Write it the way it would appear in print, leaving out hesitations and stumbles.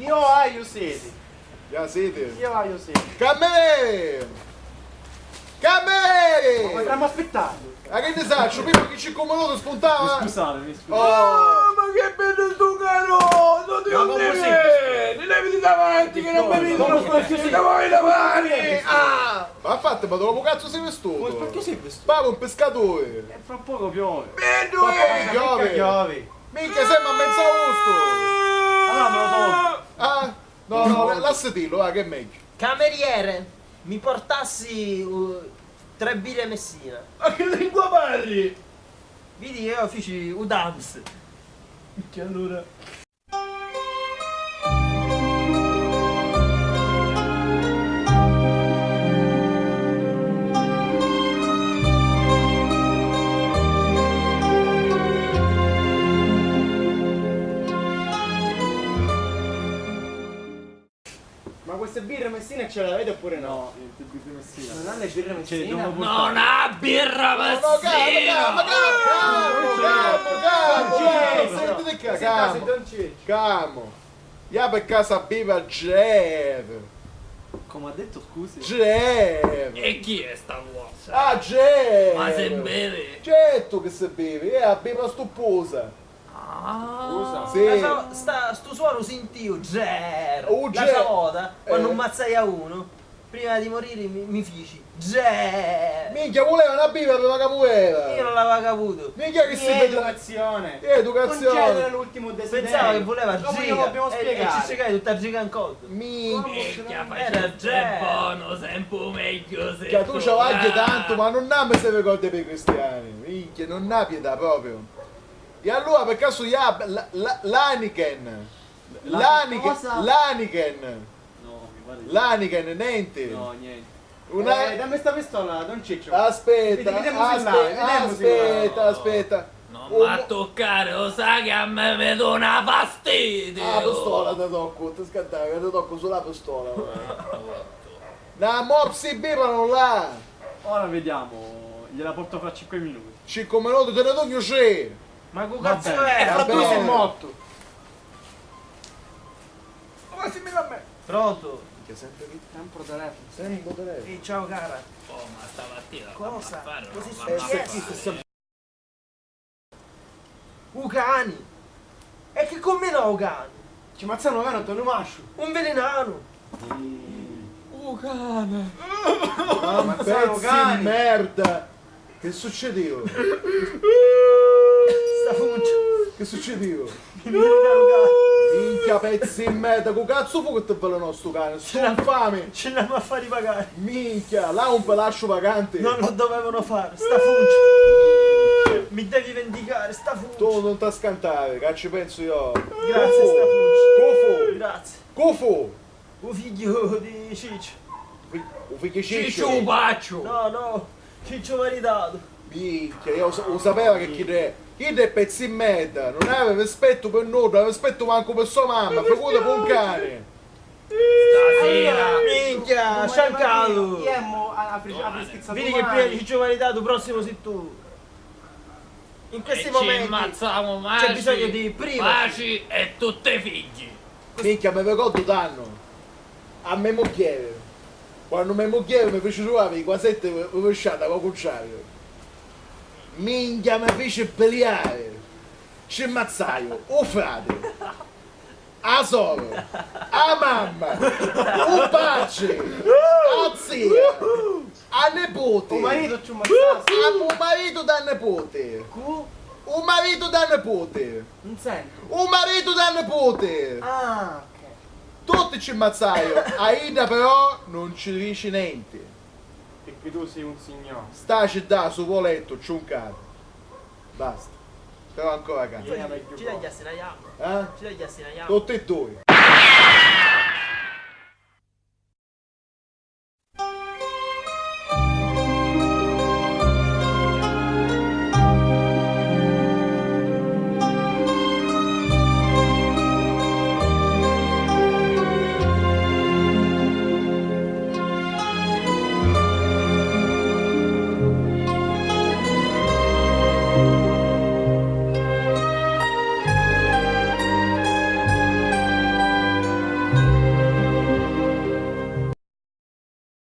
Io aio sedi. Ya siete. Io aio sedi. Cameriere! Cameriere! Potremmo aspettare. Ma che ne saccio? Prima che 5 minuti spuntava. Scusate, mi scusi. Oh! Ma che bello sto caro! Non ti come ne leviti davanti che non mi vedono questi lavori davanti! Ah! Ma fate, ma dopo cazzo sei vestuto? Ma perché sei vestito? Papa un pescatore! E fra poco piove. Bello Ma poi è! piove! Piove. Minchia, sembra a mezzo agosto! Allora me lo tolgo. Ah? No, lasciatelo, va, che è meglio. Cameriere, mi portassi 3 birre Messina. Ma che lingua parli? Vedi che io feci Udams. Che allora... Ma queste birre Messina ce le avete oppure no? No, niente birre Messina. Non hanno le birre Messina? dobbiamo Non ha birra Sentite Casa calmo. Don Ciccio. Calmo. Ya per casa beva Ger. Come ha detto, scusi? Ger. E chi è sta uomo? Ah, Ger. Ma se beve? Certo che se beve, è a beva stupposa. Ah, Sì. Sto suono sentio, Ger. Oh, La Ger. volta, quando Eh. ammazzai a uno, prima di morire mi feci, Ger. Minchia, voleva una biva per la Io capoeira. non l'avevo caputo. Minchia che si È vede. educazione. Educazione. Concedere l'ultimo desiderio. Pensavo che voleva Come giga. glielo dobbiamo E spiegare? ci spiegare tutta giga in cotto. Minchia. Era Ger. buono, sempre meglio se... Minchia, tu c'ho anche tanto, ma non ha queste cose per i cristiani. Minchia, non ha pietà proprio. E allora per caso l'Aniken. cosa? L'Aniken. No, mi pare di... L'Aniken, niente. No, niente. Dammi sta pistola, Don Ciccio. Aspetta, Vediamo se là, vediamo se là. aspetta. Non va a toccare, lo sai che a me mi dona fastidio! La pistola ti tocco, ti scattare, ti tocco sulla pistola. La mopsi bevano là. Ora vediamo. Gliela porto fra 5 minuti. 5 minuti te ne do 6. Ma che Va cazzo bene. è? Va Fra due bene. sei morto. Ma si mi a me! Pronto? Sempre Telefono. telefono. Ehi, ciao cara. Oh, ma stamattina Cosa? Così non successo? Ucani. E che con me no, Ucani? Ci mazzano vero, Antonio Mascio. Un velenano. Ah, Ma pezzi sono di cani. merda. Che succedeva? Sta fuccia. Che succedeva? Il velenano, Ucani. Minchia pezzi di merda, che cazzo fu che ti velenò sto cane? Sto infame! Ce l'hanno a fare pagare. Minchia, là un pelascio vacante! Non lo dovevano fare, sta fuccia. Mi devi vendicare, sta fuccia. Tu non ti scantare, che ci penso io! Grazie, sta fuccia. Cufu! Grazie. Cufu! Un figlio di Ciccio. Un figlio Ciccio ciccio! Baccio! No, Ciccio maritato. Minchia, io lo sapevo che chi è? Chi è pezzi di merda? Non aveva rispetto per noi, non aveva rispetto manco per sua mamma, figurati per un cane! Stasera! Minchia, sciancato. Iemmo a schizzato. Vedi che prima di Ciccio maritato, prossimo sei tu. In questi E ci momenti ammazziamo Maci, c'è bisogno di prima. Maci e tutti i figli! Minchia, mi ricordo danno a mia moglie. Quando mia moglie mi fece trovare i quasetti rovesciati con cucciaio. Minchia, mi fece peleare. Ci ammazzaio, o frate, a soro, a mamma, un parce, a zia, a nipote. Un marito ci ammazzato. A un marito da nipote. Un marito da nipote. Non sento. Un marito da nipote. Ah, ok. Tutti ci ammazzaio. Aida però non ci dice niente. Perché tu sei un signore. Sta città su voletto, c'è un capo. Basta. Però ancora cazzo. Ci dai gli assinaiamo. Eh? Ci dai gli assinaiamo. Tutti e due.